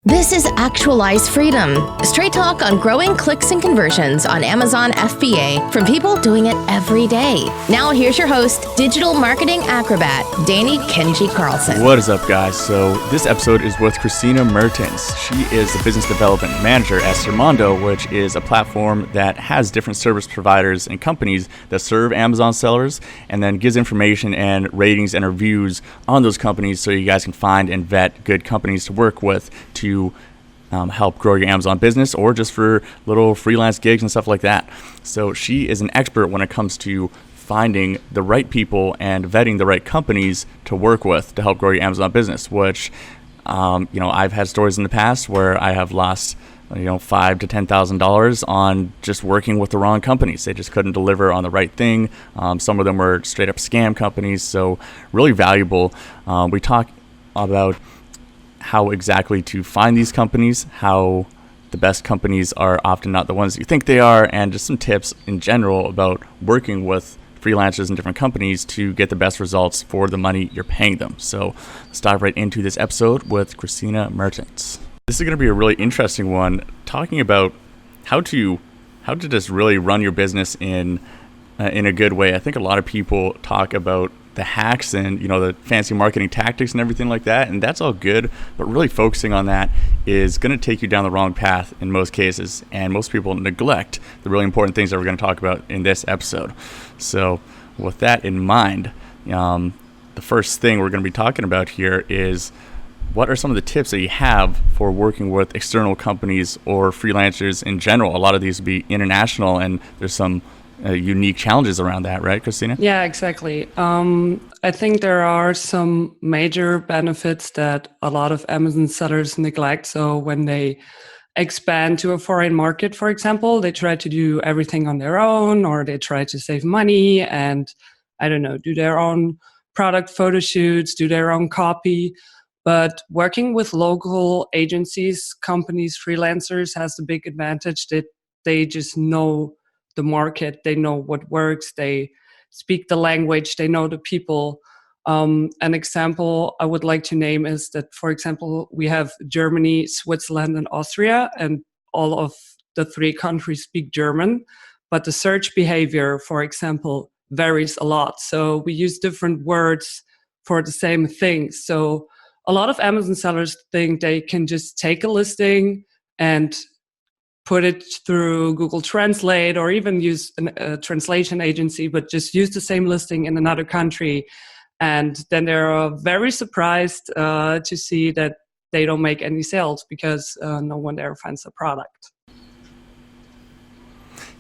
This is Actualize Freedom, straight talk on growing clicks and conversions on Amazon FBA from people doing it every day. Now here's your host, digital marketing acrobat, Danny Kenji Carlson. What is up, guys? So this episode is with Kristina Mertens. She is the business development manager at Sermondo, which is a platform that has different service providers and companies that serve Amazon sellers and then gives information and ratings and reviews on those companies so you guys can find and vet good companies to work with to help grow your Amazon business or just for little freelance gigs and stuff like that. So she is an expert when it comes to finding the right people and vetting the right companies to work with to help grow your Amazon business, which, I've had stories in the past where I have lost, $5,000 to $10,000 on just working with the wrong companies. They just couldn't deliver on the right thing. Some of them were straight up scam companies. So really valuable. We talk about how exactly to find these companies, how the best companies are often not the ones you think they are, and just some tips in general about working with freelancers and different companies to get the best results for the money you're paying them. So let's dive right into this episode with Kristina Mertens. This is going to be a really interesting one, talking about how to just really run your business in a good way. I think a lot of people talk about the hacks and the fancy marketing tactics and everything like that, and that's all good, but really focusing on that is going to take you down the wrong path in most cases, and most people neglect the really important things that we're going to talk about in this episode. So with that in mind, the first thing we're going to be talking about here is what are some of the tips that you have for working with external companies or freelancers in general. A lot of these would be international, and there's some unique challenges around that, right, Kristina? Yeah, exactly. I think there are some major benefits that a lot of Amazon sellers neglect. So when they expand to a foreign market, for example, they try to do everything on their own, or they try to save money and, do their own product photo shoots, do their own copy. But working with local agencies, companies, freelancers has the big advantage that they just know the market, they know what works, they speak the language, they know the people. An example I would like to name is that, for example, we have Germany, Switzerland, and Austria, and all of the three countries speak German, but the search behavior, for example, varies a lot. So we use different words for the same thing. So a lot of Amazon sellers think they can just take a listing and put it through Google Translate or even use a translation agency, but just use the same listing in another country. And then they're very surprised to see that they don't make any sales because no one there finds the product.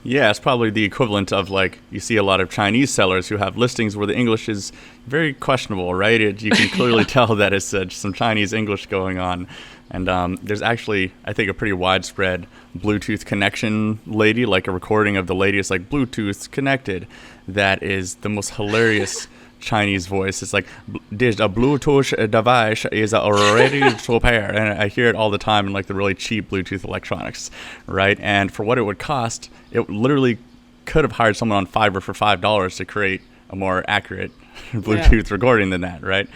Yeah, it's probably the equivalent of you see a lot of Chinese sellers who have listings where the English is very questionable, right? You can clearly tell that it's some Chinese English going on. And there's actually, I think, a pretty widespread Bluetooth connection lady, like a recording of the lady. It's like Bluetooth connected. That is the most hilarious Chinese voice. It's like, this Bluetooth device is ready to pair. And I hear it all the time in the really cheap Bluetooth electronics, right? And for what it would cost, it literally could have hired someone on Fiverr for $5 to create a more accurate Bluetooth recording than that, right?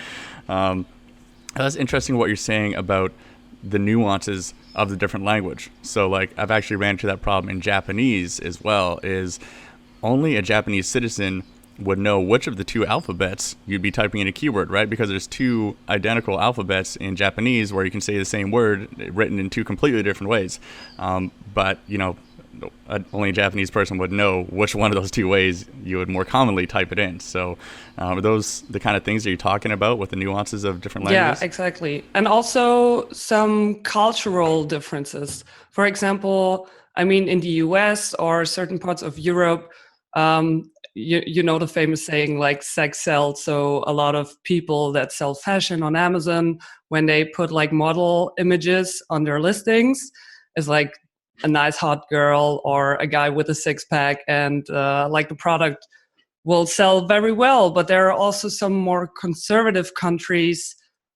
That's interesting what you're saying about the nuances of the different language. So I've actually ran into that problem in Japanese as well, is only a Japanese citizen would know which of the two alphabets you'd be typing in a keyword, right? Because there's two identical alphabets in Japanese where you can say the same word written in two completely different ways. But only a Japanese person would know which one of those two ways you would more commonly type it in. So are those the kind of things that you're talking about with the nuances of different languages? Yeah, exactly. And also some cultural differences. For example, in the US or certain parts of Europe, you know the famous saying sex sells. So a lot of people that sell fashion on Amazon, when they put model images on their listings, is a nice hot girl or a guy with a six-pack, and the product will sell very well. But there are also some more conservative countries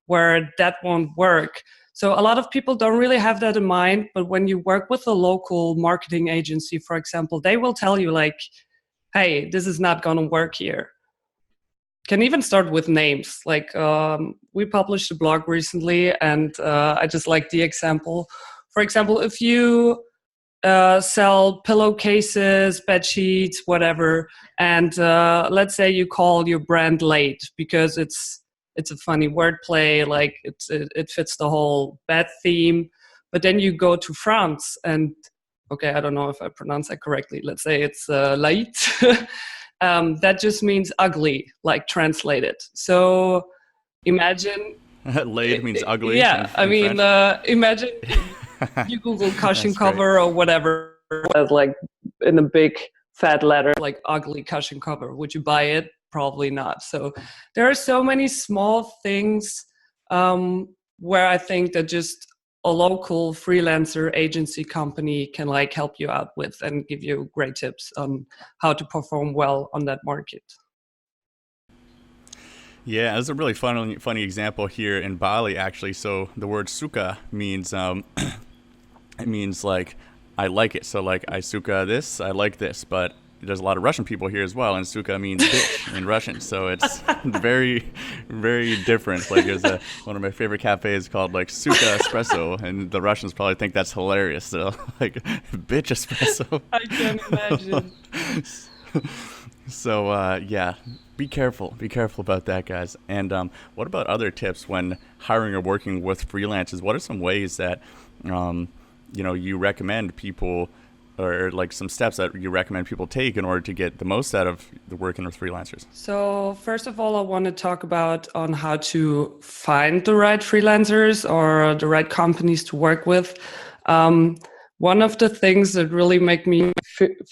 where that won't work. So a lot of people don't really have that in mind, but when you work with a local marketing agency, for example, they will tell you hey, this is not going to work here. can even start with names. Like we published a blog recently, and I just like the example. For example, if you sell pillowcases, bed sheets, whatever, and let's say you call your brand Late because it's a funny wordplay, like it fits the whole bed theme. But then you go to France and, okay, I don't know if I pronounce that correctly. Let's say it's Late. That just means ugly, like translated. So imagine. Late means ugly. Yeah, I mean, imagine you Google cushion cover or whatever, like in a big fat letter, like ugly cushion cover. Would you buy it? Probably not. So there are so many small things where I think that just a local freelancer agency company can like help you out with and give you great tips on how to perform well on that market. Yeah, there's a really funny example here in Bali, actually. So the word suka means it means like I like it. So like I suka this, I like this. But there's a lot of Russian people here as well, and suka means bitch in Russian. So it's very, very different. Like there's one of my favorite cafes called like Suka Espresso, and the Russians probably think that's hilarious. So like bitch espresso. I can imagine. So yeah, be careful about that, guys. And what about other tips when hiring or working with freelancers? What are some ways that you recommend people, or like some steps that you recommend people take in order to get the most out of the working with freelancers? So first of all, I want to talk about on how to find the right freelancers or the right companies to work with. One of the things that really make me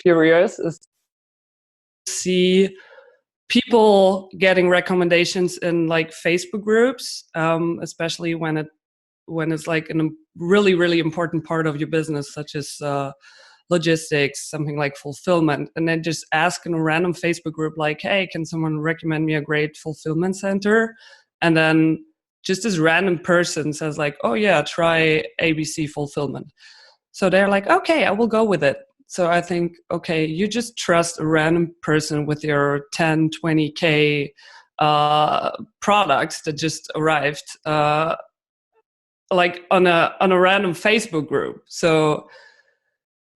furious is to see people getting recommendations in like Facebook groups, especially when it's like in a really, really important part of your business, such as logistics, something like fulfillment, and then just ask in a random Facebook group like, hey, can someone recommend me a great fulfillment center? And then just this random person says like, oh yeah, try ABC fulfillment. So they're like, okay, I will go with it. So I think, okay, you just trust a random person with your 10, 20K products that just arrived like on a random Facebook group. So,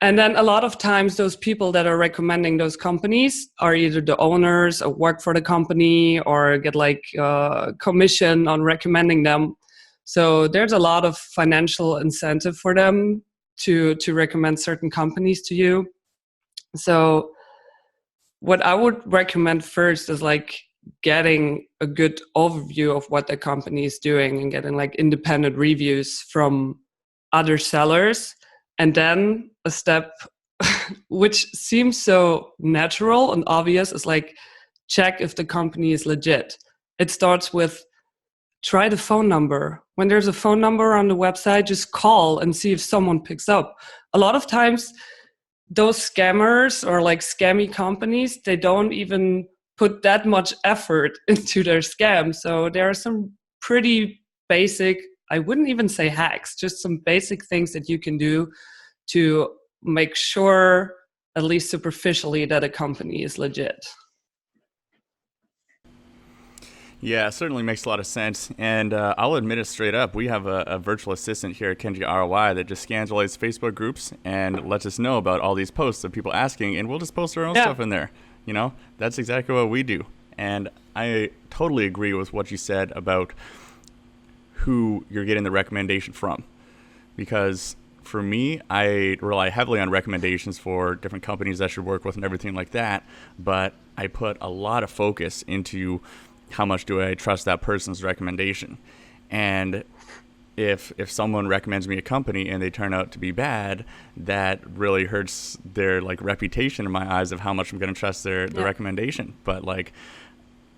and then a lot of times those people that are recommending those companies are either the owners or work for the company or get like commission on recommending them. So there's a lot of financial incentive for them to recommend certain companies to you. So what I would recommend first is like getting a good overview of what the company is doing and getting like independent reviews from other sellers. And then a step which seems so natural and obvious is like check if the company is legit. It starts with try the phone number. When there's a phone number on the website, just call and see if someone picks up. A lot of times those scammers or like scammy companies, they don't even put that much effort into their scam. So there are some pretty basic, I wouldn't even say hacks, just some basic things that you can do to make sure, at least superficially, that a company is legit. Yeah, it certainly makes a lot of sense. And I'll admit it straight up. We have a virtual assistant here at Kenji ROI that just scans all these Facebook groups and lets us know about all these posts of people asking, and we'll just post our own stuff in there. You know, that's exactly what we do. And I totally agree with what you said about who you're getting the recommendation from. Because for me, I rely heavily on recommendations for different companies I should work with and everything like that. But I put a lot of focus into how much do I trust that person's recommendation. And if someone recommends me a company and they turn out to be bad, that really hurts their like reputation in my eyes of how much I'm going to trust the recommendation. But like,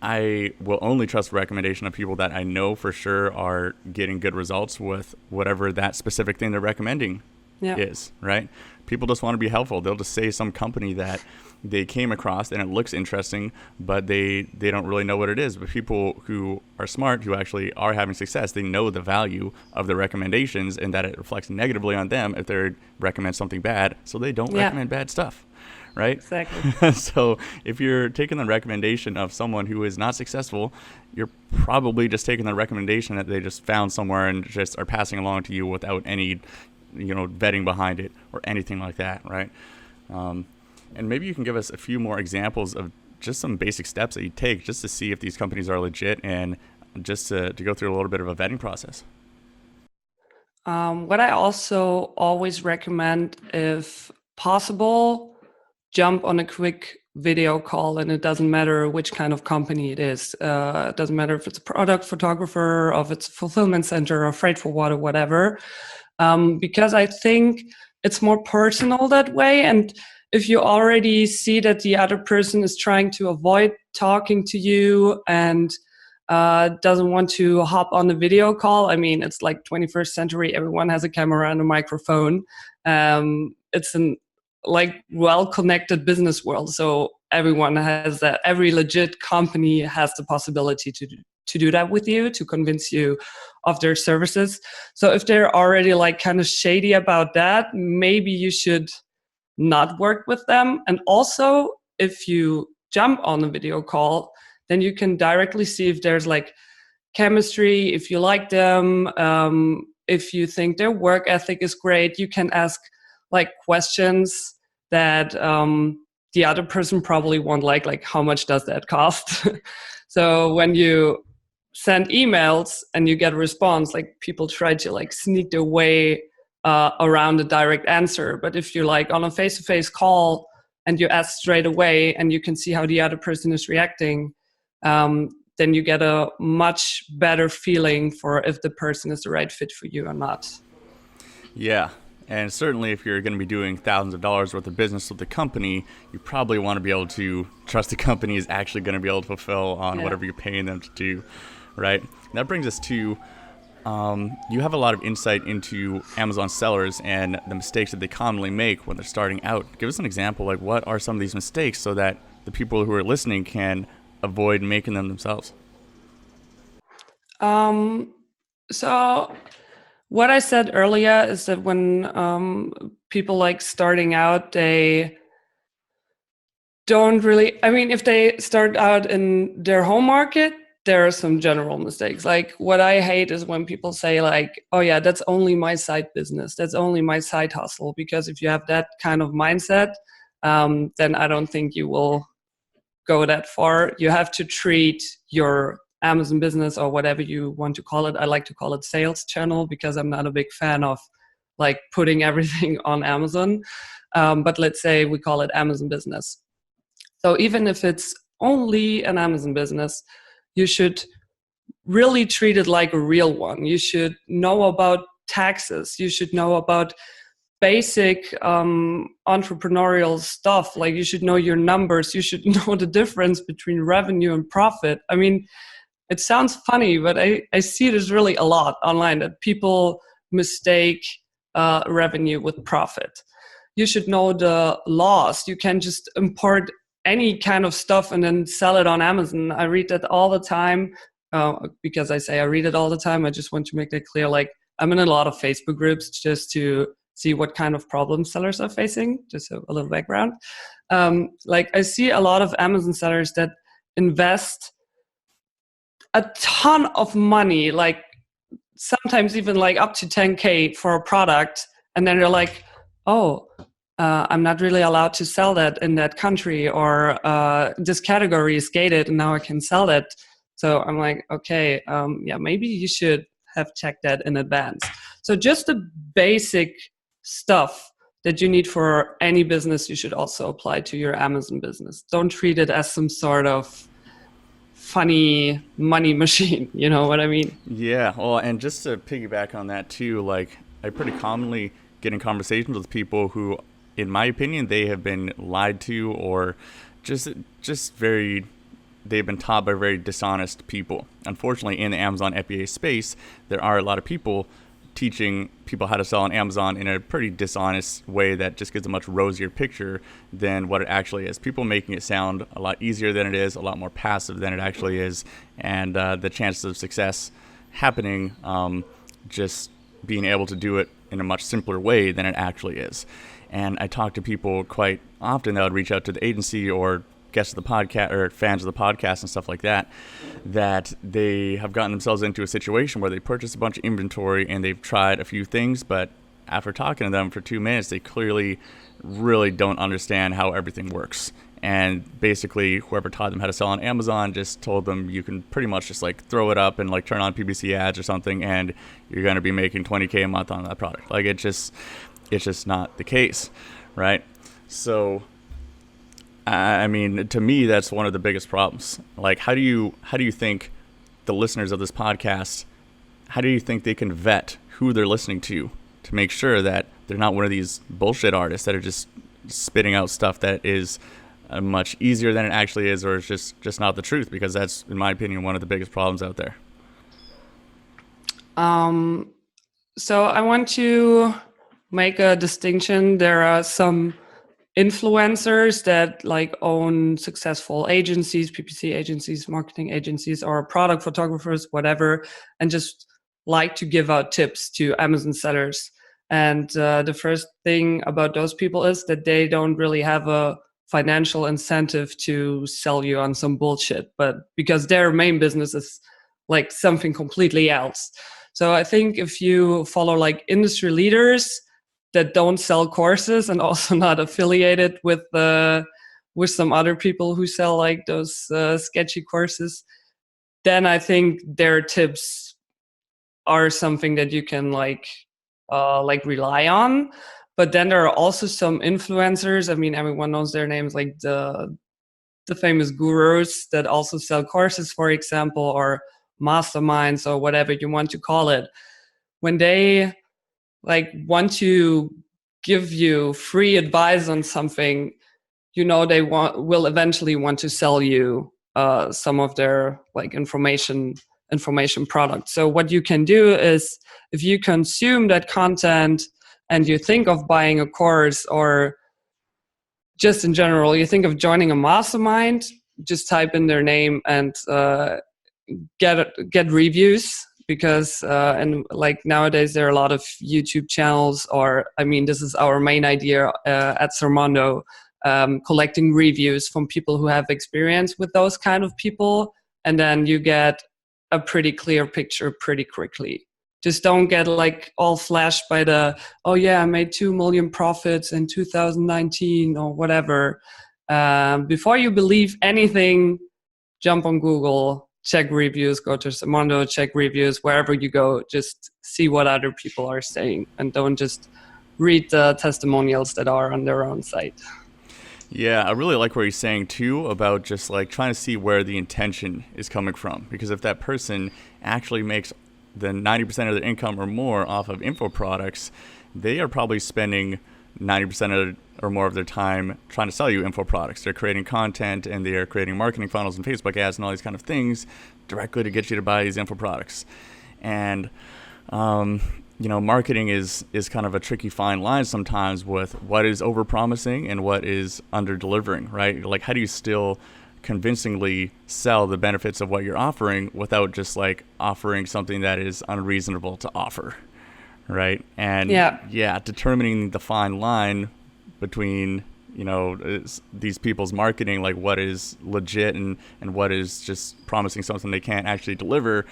I will only trust the recommendation of people that I know for sure are getting good results with whatever that specific thing they're recommending is, right? People just want to be helpful. They'll just say some company that they came across and it looks interesting, but they don't really know what it is. But people who are smart, who actually are having success, they know the value of the recommendations and that it reflects negatively on them if they recommend something bad, so they don't recommend bad stuff, right? Exactly. So if you're taking the recommendation of someone who is not successful, you're probably just taking the recommendation that they just found somewhere and just are passing along to you without any, vetting behind it or anything like that, right? And maybe you can give us a few more examples of just some basic steps that you take just to see if these companies are legit and just to go through a little bit of a vetting process. What I also always recommend, if possible, jump on a quick video call, and it doesn't matter which kind of company it is. It doesn't matter if it's a product photographer, or if it's a fulfillment center or freight forwarder, whatever. Because I think it's more personal that way. And if you already see that the other person is trying to avoid talking to you and doesn't want to hop on the video call, I mean, it's like 21st century. Everyone has a camera and a microphone. It's an well-connected business world. So everyone has that. Every legit company has the possibility to do that with you, to convince you of their services. So if they're already kind of shady about that, maybe you should not work with them. And also, if you jump on a video call, then you can directly see if there's chemistry, if you like them, if you think their work ethic is great. You can ask questions that the other person probably won't like how much does that cost? So when you send emails and you get a response, people try to sneak their way around a direct answer. But if you're on a face-to-face call and you ask straight away and you can see how the other person is reacting, then you get a much better feeling for if the person is the right fit for you or not. Yeah. And certainly if you're going to be doing thousands of dollars worth of business with the company, you probably want to be able to trust the company is actually going to be able to fulfill on whatever you're paying them to do, right? And that brings us to, you have a lot of insight into Amazon sellers and the mistakes that they commonly make when they're starting out. Give us an example, what are some of these mistakes so that the people who are listening can avoid making them themselves? So what I said earlier is that when people starting out, they don't really, if they start out in their home market, there are some general mistakes. What I hate is when people say oh yeah, that's only my side business. That's only my side hustle. Because if you have that kind of mindset, then I don't think you will go that far. You have to treat your Amazon business, or whatever you want to call it. I like to call it sales channel, because I'm not a big fan of putting everything on Amazon. But let's say we call it Amazon business. So even if it's only an Amazon business, you should really treat it like a real one. You should know about taxes. You should know about basic entrepreneurial stuff. You should know your numbers. You should know the difference between revenue and profit. It sounds funny, but I see this really a lot online, that people mistake revenue with profit. You should know the laws. You can't just import any kind of stuff and then sell it on Amazon. I read that all the time. Because I say I read it all the time, I just want to make that clear. I'm in a lot of Facebook groups just to see what kind of problems sellers are facing, just a little background. I see a lot of Amazon sellers that invest a ton of money, sometimes even up to 10K for a product. And then they're oh, I'm not really allowed to sell that in that country, or this category is gated and now I can sell that. So I'm okay, yeah, maybe you should have checked that in advance. So just the basic stuff that you need for any business, you should also apply to your Amazon business. Don't treat it as some sort of funny money machine. You know what I mean? Yeah. Well, and just to piggyback on that too, I pretty commonly get in conversations with people who, in my opinion, they have been lied to, or they've been taught by very dishonest people. Unfortunately, in the Amazon FBA space, there are a lot of people teaching people how to sell on Amazon in a pretty dishonest way that just gives a much rosier picture than what it actually is. People making it sound a lot easier than it is, a lot more passive than it actually is, and the chances of success happening just being able to do it in a much simpler way than it actually is. And I talk to people quite often that would reach out to the agency or guests of the podcast or fans of the podcast and stuff like that, that they have gotten themselves into a situation where they purchase a bunch of inventory and they've tried a few things, but after talking to them for 2 minutes, they clearly really don't understand how everything works. And basically, whoever taught them how to sell on Amazon just told them you can pretty much just like throw it up and like turn on PPC ads or something, and you're going to be making $20K a month on that product. Like it's just not the case, right? So, I mean, to me, that's one of the biggest problems. Like, how do you think the listeners of this podcast, how do you think they can vet who they're listening to make sure that they're not one of these bullshit artists that are just spitting out stuff that is much easier than it actually is, or it's just not the truth? Because that's, in my opinion, one of the biggest problems out there. So I want to make a distinction. There are some influencers that like own successful agencies, PPC agencies, marketing agencies, or product photographers, whatever, and just like to give out tips to Amazon sellers. And the first thing about those people is that they don't really have a financial incentive to sell you on some bullshit, but because their main business is like something completely else. So I think if you follow like industry leaders that don't sell courses and also not affiliated with some other people who sell like those sketchy courses, then I think their tips are something that you can like rely on. But then there are also some influencers. I mean, everyone knows their names, like the famous gurus that also sell courses, for example, or masterminds or whatever you want to call it. When they like want to give you free advice on something, you know, they will eventually want to sell you some of their like information products. So what you can do is, if you consume that content and you think of buying a course, or just in general you think of joining a mastermind, just type in their name and get reviews. Because and like nowadays there are a lot of YouTube channels, or I mean, this is our main idea at Sermondo, collecting reviews from people who have experience with those kind of people, and then you get a pretty clear picture pretty quickly. Just don't get like all flashed by the, oh yeah, I made 2 million profits in 2019 or whatever. Before you believe anything, jump on Google, check reviews, go to Sermondo, check reviews, wherever you go, just see what other people are saying, and don't just read the testimonials that are on their own site. Yeah, I really like what you're saying too about just like trying to see where the intention is coming from. Because if that person actually makes the 90% of their income or more off of info products, they are probably spending 90% or more of their time trying to sell you info products. They're creating content and they're creating marketing funnels and Facebook ads and all these kind of things directly to get you to buy these info products. And you know, marketing is kind of a tricky fine line sometimes with what is over-promising and what is under-delivering, right? Like, how do you still convincingly sell the benefits of what you're offering without just like offering something that is unreasonable to offer, right? And yeah, determining the fine line between, you know, these people's marketing, like what is legit and what is just promising something they can't actually deliver,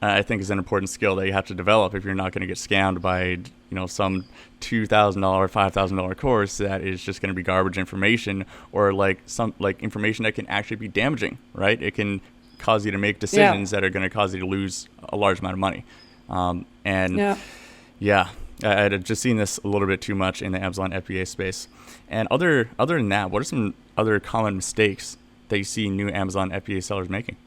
I think is an important skill that you have to develop if you're not going to get scammed by, you know, some $2,000, $5,000 course that is just going to be garbage information, or like some like information that can actually be damaging, right? It can cause you to make decisions that are going to cause you to lose a large amount of money. I'd just seen this a little bit too much in the Amazon FBA space. And other than that, what are some other common mistakes that you see new Amazon FBA sellers making?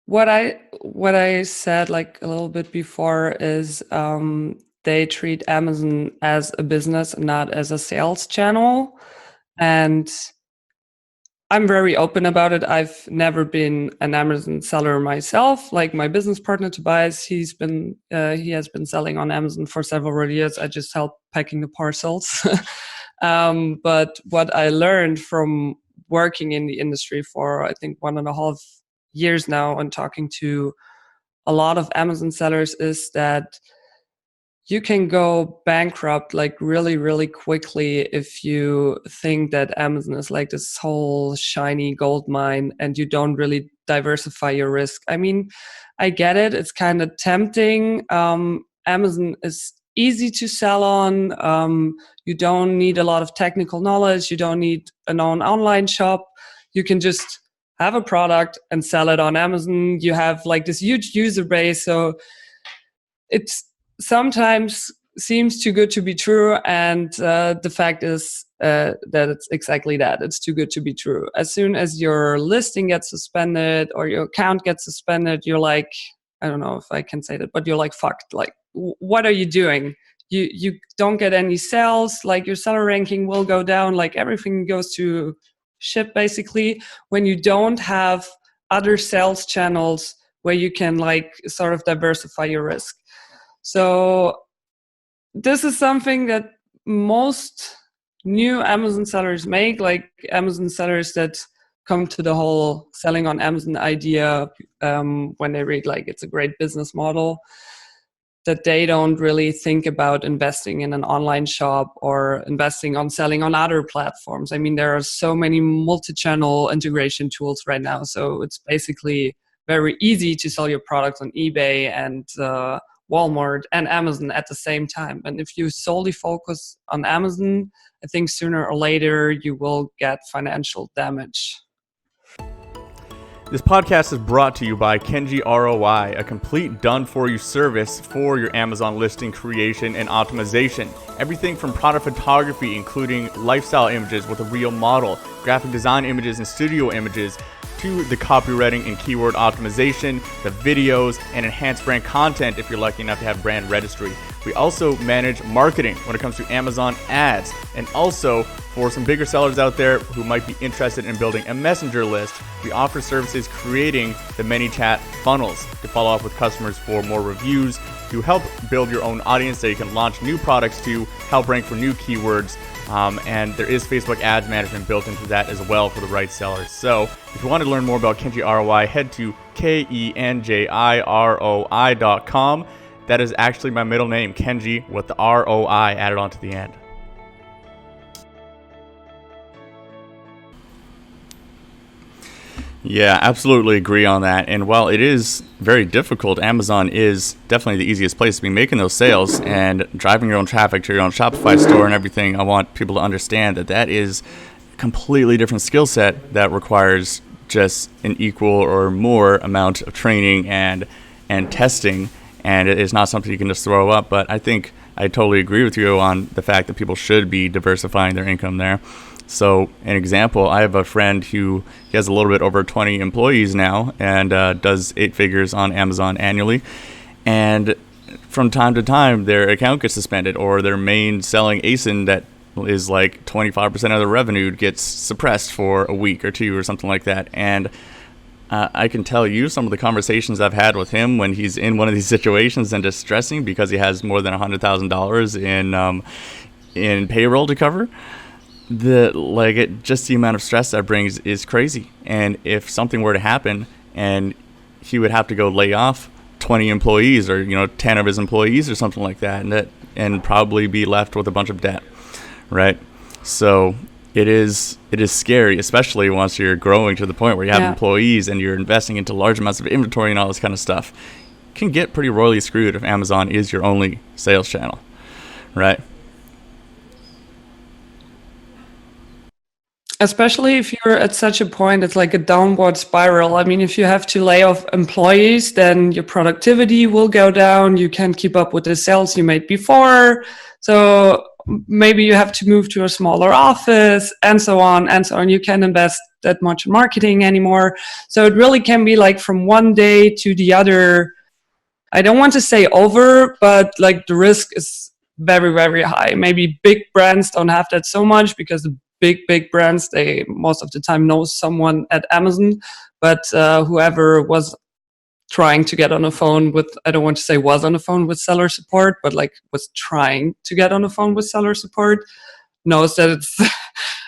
What I said like a little bit before is they treat Amazon as a business, not as a sales channel. And I'm very open about it. I've never been an Amazon seller myself. Like my business partner Tobias, he has been selling on Amazon for several years. I just help packing the parcels. But what I learned from working in the industry for, I think, 1.5 years now and talking to a lot of Amazon sellers is that you can go bankrupt like really, really quickly if you think that Amazon is like this whole shiny gold mine and you don't really diversify your risk. I mean, I get it. It's kind of tempting. Amazon is easy to sell on. You don't need a lot of technical knowledge. You don't need an own online shop. You can just have a product and sell it on Amazon. You have like this huge user base. So it's sometimes seems too good to be true, and the fact is that it's exactly that. It's too good to be true. As soon as your listing gets suspended or your account gets suspended, you're like, I don't know if I can say that, but you're like fucked. Like, what are you doing? You don't get any sales. Like, your seller ranking will go down. Like, everything goes to shit basically when you don't have other sales channels where you can like sort of diversify your risk. So this is something that most new Amazon sellers make, like Amazon sellers that come to the whole selling on Amazon idea when they read like it's a great business model, that they don't really think about investing in an online shop or investing on selling on other platforms. I mean, there are so many multi-channel integration tools right now. So it's basically very easy to sell your products on eBay and Walmart and Amazon at the same time. And if you solely focus on Amazon, I think sooner or later you will get financial damage. This podcast is brought to you by Kenji ROI, a complete done-for-you service for your Amazon listing creation and optimization. Everything from product photography, including lifestyle images with a real model, graphic design images and studio images, to the copywriting and keyword optimization, the videos, and enhanced brand content if you're lucky enough to have brand registry. We also manage marketing when it comes to Amazon ads. And also, for some bigger sellers out there who might be interested in building a messenger list, we offer services creating the ManyChat funnels to follow up with customers for more reviews, to help build your own audience that you can launch new products to, help rank for new keywords. And there is Facebook ads management built into that as well for the right sellers. So if you want to learn more about Kenji ROI, head to KenjiROI.com. That is actually my middle name, Kenji, with the ROI added onto the end. Yeah, absolutely agree on that. And while it is very difficult, Amazon is definitely the easiest place to be making those sales and driving your own traffic to your own Shopify store and everything. I want people to understand that that is a completely different skill set that requires just an equal or more amount of training and testing. And it is not something you can just throw up. But I think I totally agree with you on the fact that people should be diversifying their income there. So an example, I have a friend who he has a little bit over 20 employees now and does 8 figures on Amazon annually. And from time to time, their account gets suspended, or their main selling ASIN that is like 25% of the revenue gets suppressed for a week or two or something like that. And I can tell you some of the conversations I've had with him when he's in one of these situations and distressing because he has more than $100,000 in payroll to cover. Just the amount of stress that brings is crazy. And if something were to happen and he would have to go lay off 20 employees or 10 of his employees or something like that, and probably be left with a bunch of debt, right? So it is scary, especially once you're growing to the point where you have employees and you're investing into large amounts of inventory and all this kind of stuff. You can get pretty royally screwed if Amazon is your only sales channel, right? Especially if you're at such a point, it's like a downward spiral. I mean, if you have to lay off employees, then your productivity will go down. You can't keep up with the sales you made before. So maybe you have to move to a smaller office and so on and so on. You can't invest that much in marketing anymore. So it really can be like from one day to the other. I don't want to say over, but like the risk is very, very high. Maybe big brands don't have that so much because the big brands, they most of the time know someone at Amazon, but whoever was trying to get on the phone with, I don't want to say was on the phone with seller support, but like was trying to get on the phone with seller support knows that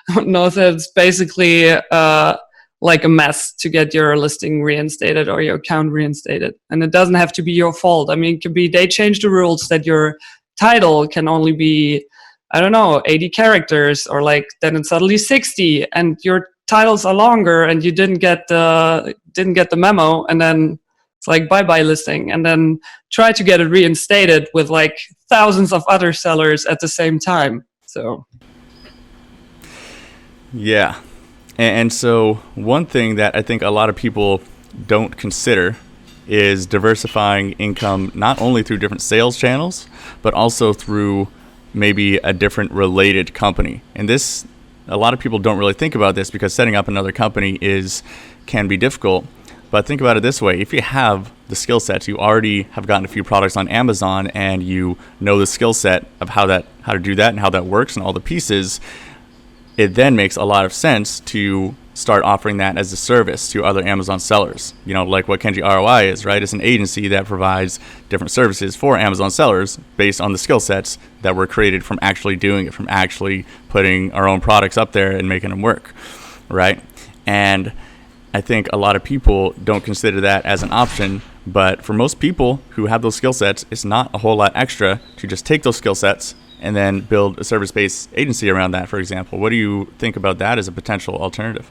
it's basically like a mess to get your listing reinstated or your account reinstated. And it doesn't have to be your fault. I mean, it could be they changed the rules that your title can only be, I don't know, 80 characters, or like then it's suddenly 60 and your titles are longer and you didn't get the memo, and then it's like bye-bye listing, and then try to get it reinstated with like thousands of other sellers at the same time. So yeah. And so one thing that I think a lot of people don't consider is diversifying income, not only through different sales channels, but also through maybe a different related company. And this, a lot of people don't really think about this because setting up another company can be difficult. But think about it this way: if you have the skill sets, you already have gotten a few products on Amazon, and you know the skill set of how to do that and how that works and all the pieces, it then makes a lot of sense to start offering that as a service to other Amazon sellers. You know, like what Kenji ROI is, right? It's an agency that provides different services for Amazon sellers based on the skill sets that were created from actually doing it, from actually putting our own products up there and making them work, right? And I think a lot of people don't consider that as an option, but for most people who have those skill sets, it's not a whole lot extra to just take those skill sets and then build a service-based agency around that, for example. What do you think about that as a potential alternative?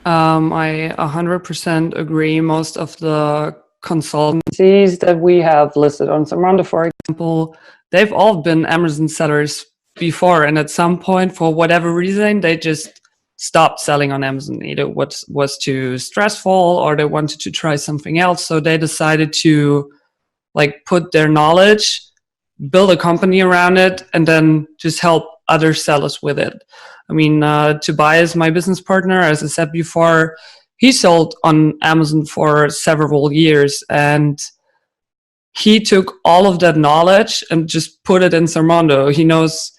I 100% agree. Most of the consultancies that we have listed on Zalando, for example, they've all been Amazon sellers before, and at some point, for whatever reason, they just stopped selling on Amazon. Either what was too stressful, or they wanted to try something else, so they decided to like put their knowledge, build a company around it, and then just help other sellers with it. I mean, Tobias, my business partner, as I said before, he sold on Amazon for several years, and he took all of that knowledge and just put it in Zalando. He knows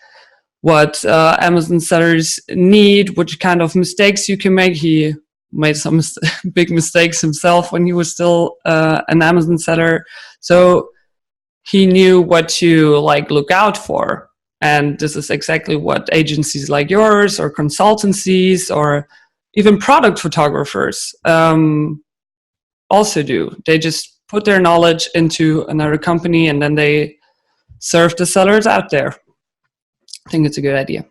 what Amazon sellers need, which kind of mistakes you can make. He made some big mistakes himself when he was still an Amazon seller. So he knew what to like look out for. And this is exactly what agencies like yours or consultancies or even product photographers also do. They just put their knowledge into another company and then they serve the sellers out there. I think it's a good idea.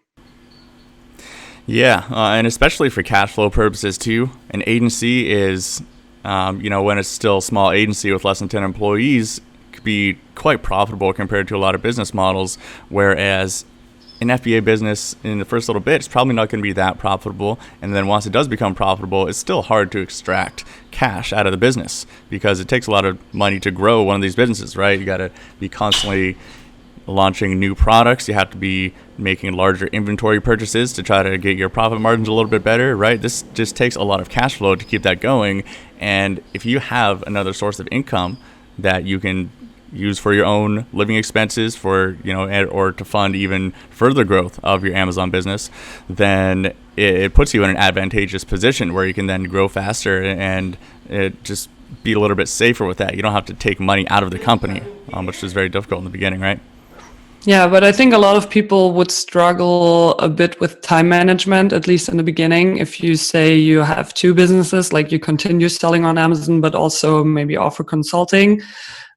Yeah, and especially for cash flow purposes too. An agency is, when it's still a small agency with less than 10 employees, could be quite profitable compared to a lot of business models, whereas an FBA business in the first little bit, it's probably not going to be that profitable. And then once it does become profitable, it's still hard to extract cash out of the business because it takes a lot of money to grow one of these businesses, right? You got to be constantly launching new products. You have to be making larger inventory purchases to try to get your profit margins a little bit better, right? This just takes a lot of cash flow to keep that going. And if you have another source of income that you can use for your own living expenses, or to fund even further growth of your Amazon business, then it puts you in an advantageous position where you can then grow faster and it just be a little bit safer with that. You don't have to take money out of the company, which is very difficult in the beginning, right? Yeah, but I think a lot of people would struggle a bit with time management, at least in the beginning. If you say you have two businesses, like you continue selling on Amazon, but also maybe offer consulting,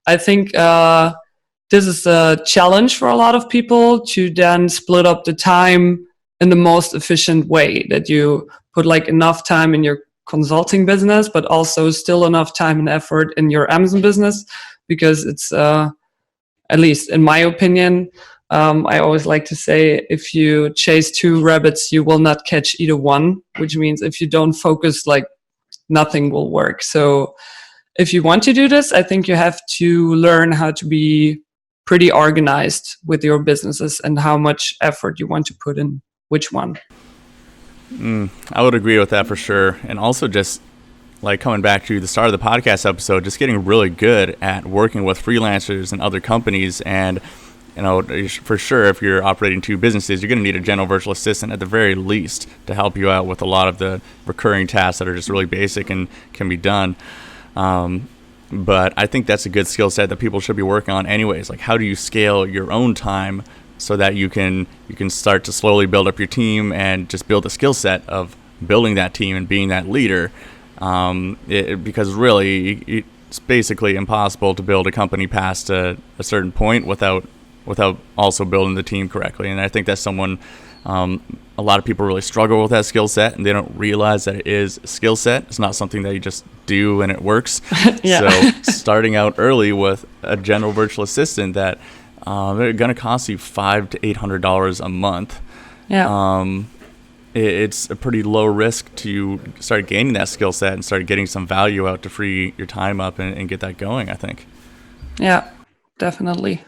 I think this is a challenge for a lot of people to then split up the time in the most efficient way, that you put like enough time in your consulting business, but also still enough time and effort in your Amazon business, because it's, at least in my opinion, I always like to say, if you chase two rabbits, you will not catch either one, which means if you don't focus, like nothing will work. So if you want to do this, I think you have to learn how to be pretty organized with your businesses and how much effort you want to put in which one. I would agree with that for sure. And also just like coming back to the start of the podcast episode, just getting really good at working with freelancers and other companies. And, for sure, if you're operating two businesses, you're going to need a general virtual assistant at the very least to help you out with a lot of the recurring tasks that are just really basic and can be done. But I think that's a good skill set that people should be working on anyways. Like, how do you scale your own time so that you can start to slowly build up your team and just build a skill set of building that team and being that leader, because really it's basically impossible to build a company past a certain point without also building the team correctly. And I think that's someone, a lot of people really struggle with that skill set, and they don't realize that it is a skill set. It's not something that you just do and it works. Yeah. So starting out early with a general virtual assistant that they're going to cost you $500 to $800 a month. Yeah. It's a pretty low risk to start gaining that skill set and start getting some value out to free your time up and get that going, I think. Yeah, definitely.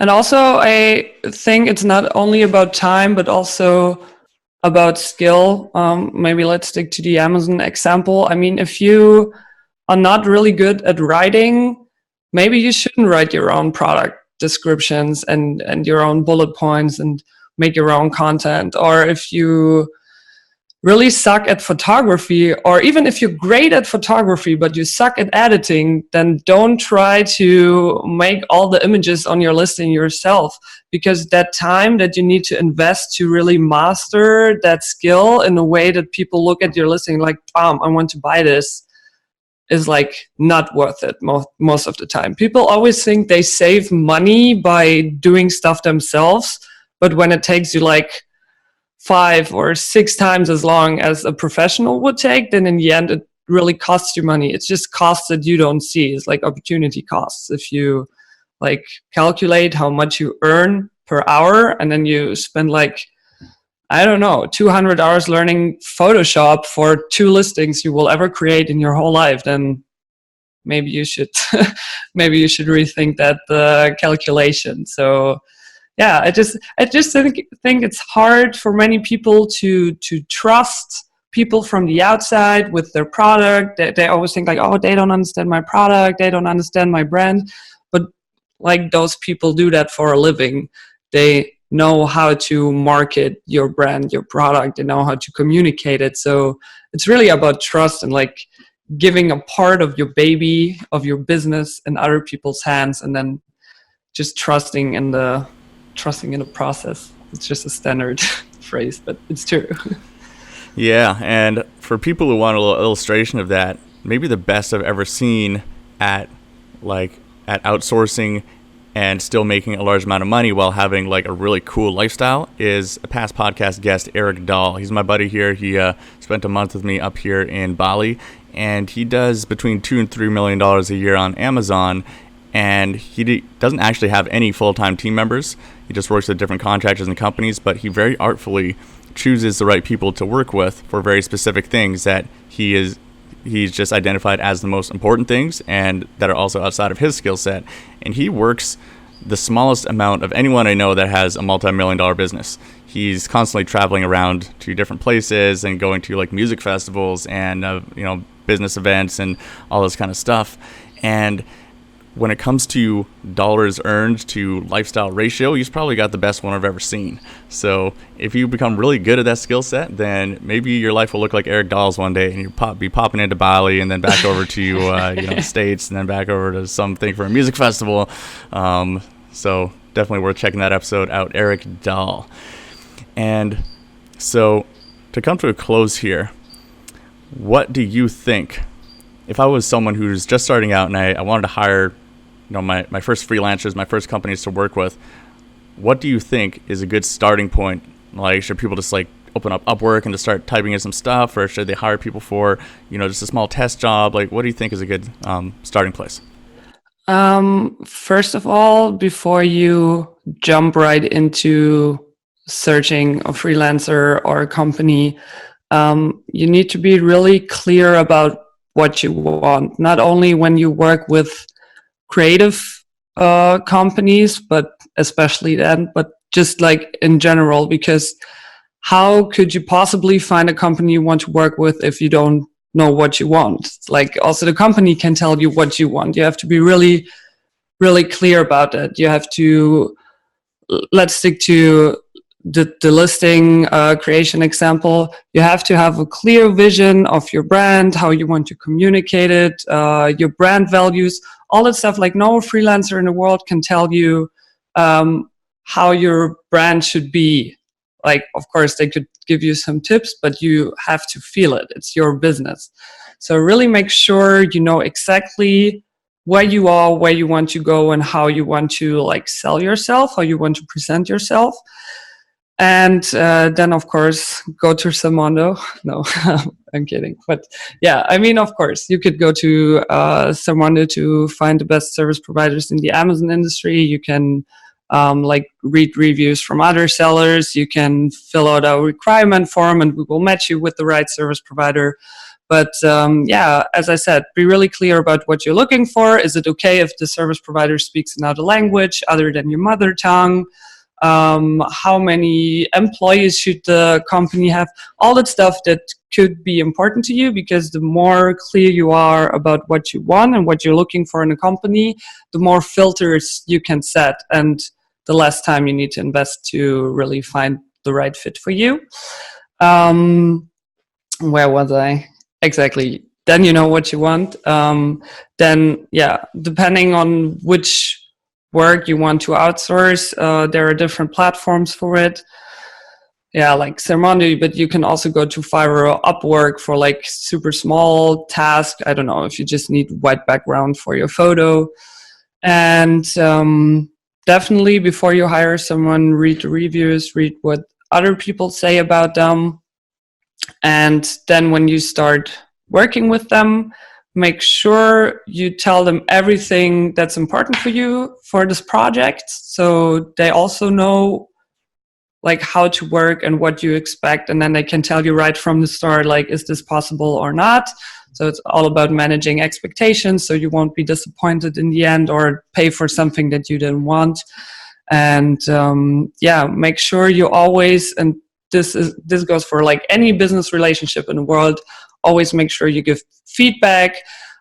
And also, I think it's not only about time, but also about skill. Maybe let's stick to the Amazon example. I mean, if you are not really good at writing, maybe you shouldn't write your own product descriptions and your own bullet points and make your own content. Or if you really suck at photography, or even if you're great at photography but you suck at editing, then don't try to make all the images on your listing yourself, because that time that you need to invest to really master that skill in a way that people look at your listing like, I want to buy this, is like not worth it most of the time. People always think they save money by doing stuff themselves, but when it takes you like 5 or 6 times as long as a professional would take, then in the end it really costs you money. It's just costs that you don't see. It's like opportunity costs. If you like calculate how much you earn per hour and then you spend like, I don't know, 200 hours learning Photoshop for 2 listings you will ever create in your whole life, then maybe you should rethink that calculation. So yeah, I just think it's hard for many people to trust people from the outside with their product. They always think like, oh, they don't understand my product, they don't understand my brand. But like, those people do that for a living. They know how to market your brand, your product. They know how to communicate it. So it's really about trust and like giving a part of your baby, of your business in other people's hands, and then just trusting in the process. It's just a standard phrase, but it's true. Yeah, and for people who want a little illustration of that, maybe the best I've ever seen at outsourcing and still making a large amount of money while having like a really cool lifestyle is a past podcast guest, Eric Dahl. He's my buddy here. He spent a month with me up here in Bali, and he does between $2 and $3 million a year on Amazon. And he doesn't actually have any full-time team members. He just works with different contractors and companies, but he very artfully chooses the right people to work with for very specific things that he's just identified as the most important things and that are also outside of his skill set. And he works the smallest amount of anyone I know that has a multi-million-dollar business. He's constantly traveling around to different places and going to like music festivals and business events and all this kind of stuff. And when it comes to dollars earned to lifestyle ratio, he's probably got the best one I've ever seen. So if you become really good at that skill set, then maybe your life will look like Eric Dahl's one day, and you'll be popping into Bali and then back over to the States and then back over to something for a music festival. So definitely worth checking that episode out, Eric Dahl. And so to come to a close here, what do you think? If I was someone who's just starting out and I wanted to hire, my first freelancers, my first companies to work with, what do you think is a good starting point? Like, should people just like open up Upwork and just start typing in some stuff, or should they hire people for, just a small test job? Like, what do you think is a good starting place? First of all, before you jump right into searching a freelancer or a company, you need to be really clear about what you want, not only when you work with creative companies, but especially then, but just like in general, because how could you possibly find a company you want to work with if you don't know what you want? Like, also the company can tell you what you want. You have to be really, really clear about it. You have to, let's stick to the listing creation example. You have to have a clear vision of your brand, how you want to communicate it, your brand values, all that stuff. Like, no freelancer in the world can tell you how your brand should be. Like, of course, they could give you some tips, but you have to feel it. It's your business. So really make sure you know exactly where you are, where you want to go, and how you want to like sell yourself, how you want to present yourself. And then, of course, go to Zalando. No, I'm kidding. But yeah, I mean, of course, you could go to Zalando to find the best service providers in the Amazon industry. You can like read reviews from other sellers. You can fill out a requirement form and we will match you with the right service provider. But yeah, as I said, be really clear about what you're looking for. Is it okay if the service provider speaks another language other than your mother tongue? How many employees should the company have? All that stuff that could be important to you, because the more clear you are about what you want and what you're looking for in a company, the more filters you can set and the less time you need to invest to really find the right fit for you. Where was I? Exactly. Then you know what you want. Then, yeah, depending on which work you want to outsource, there are different platforms for it. Yeah, like Zalando, but you can also go to Fiverr or Upwork for like super small tasks. I don't know, if you just need white background for your photo. And definitely before you hire someone, read the reviews, read what other people say about them. And then when you start working with them, make sure you tell them everything that's important for you for this project, so they also know like how to work and what you expect, and then they can tell you right from the start, like, is this possible or not? So it's all about managing expectations, so you won't be disappointed in the end or pay for something that you didn't want. And yeah, make sure you always, and this goes for like any business relationship in the world, always make sure you give feedback.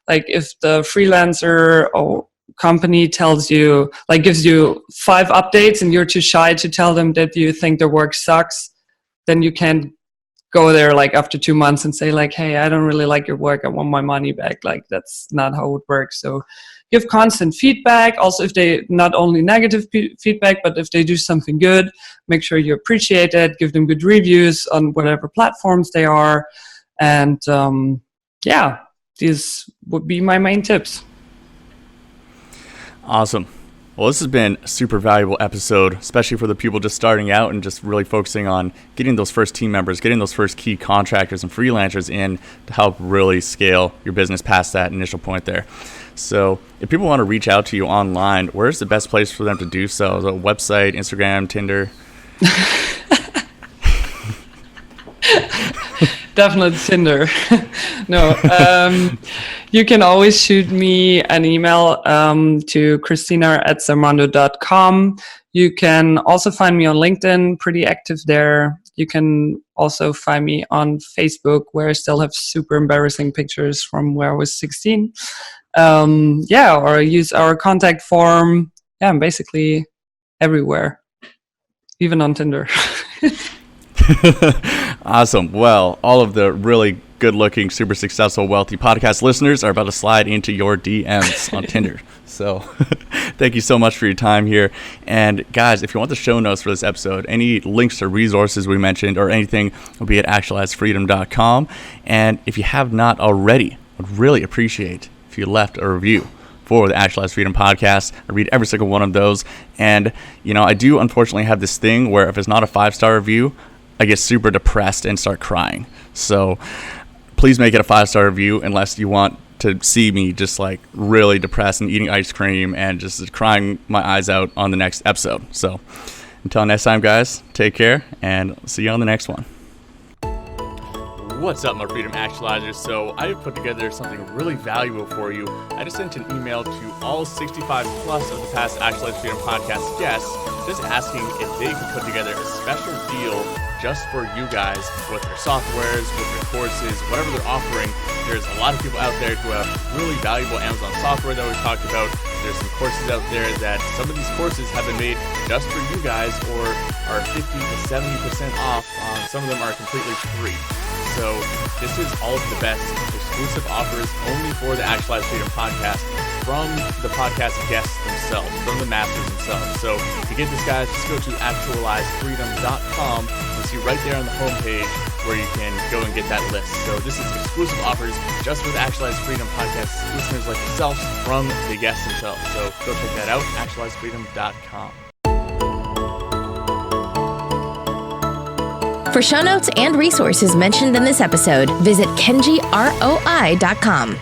Like if the freelancer or company tells you, like gives you 5 updates and you're too shy to tell them that you think their work sucks, then you can't go there like after 2 months and say like, hey, I don't really like your work, I want my money back. Like that's not how it works. So give constant feedback. Also, if they, not only negative feedback, but if they do something good, make sure you appreciate it, give them good reviews on whatever platforms they are. And yeah, these would be my main tips. Awesome. Well, this has been a super valuable episode, especially for the people just starting out and just really focusing on getting those first team members, getting those first key contractors and freelancers in to help really scale your business past that initial point there. So if people want to reach out to you online, where's the best place for them to do so? The website, Instagram, Tinder? Definitely Tinder. No, you can always shoot me an email to Kristina@Zalando.com. You can also find me on LinkedIn, pretty active there. You can also find me on Facebook, where I still have super embarrassing pictures from where I was 16. Yeah, or use our contact form. Yeah, I'm basically everywhere, even on Tinder. Awesome. Well, all of the really good-looking, super successful, wealthy podcast listeners are about to slide into your DMs on Tinder. So thank you so much for your time here. And guys, if you want the show notes for this episode, any links to resources we mentioned or anything will be at actualizefreedom.com. And if you have not already, I'd really appreciate if you left a review for the Actualize Freedom podcast. I read every single one of those. And, you know, I do unfortunately have this thing where if it's not a 5-star review, I get super depressed and start crying. So please make it a 5-star review unless you want to see me just like really depressed and eating ice cream and just crying my eyes out on the next episode. So until next time, guys, take care and see you on the next one. What's up, my Freedom Actualizers? So I have put together something really valuable for you. I just sent an email to all 65 plus of the past Actualize Freedom podcast guests, just asking if they could put together a special deal just for you guys with their softwares, with their courses, whatever they're offering. There's a lot of people out there who have really valuable Amazon software that we talked about. There's some courses out there that some of these courses have been made just for you guys or are 50 to 70% off. Some of them are completely free. So this is all of the best exclusive offers only for the Actualize Freedom podcast. from the podcast guests themselves, from the masters themselves. So to get this, guys, just go to actualizefreedom.com and see right there on the homepage where you can go and get that list. So this is exclusive offers just for the Actualize Freedom podcast listeners like yourselves from the guests themselves. So go check that out, actualizefreedom.com. For show notes and resources mentioned in this episode, visit kenjiroi.com.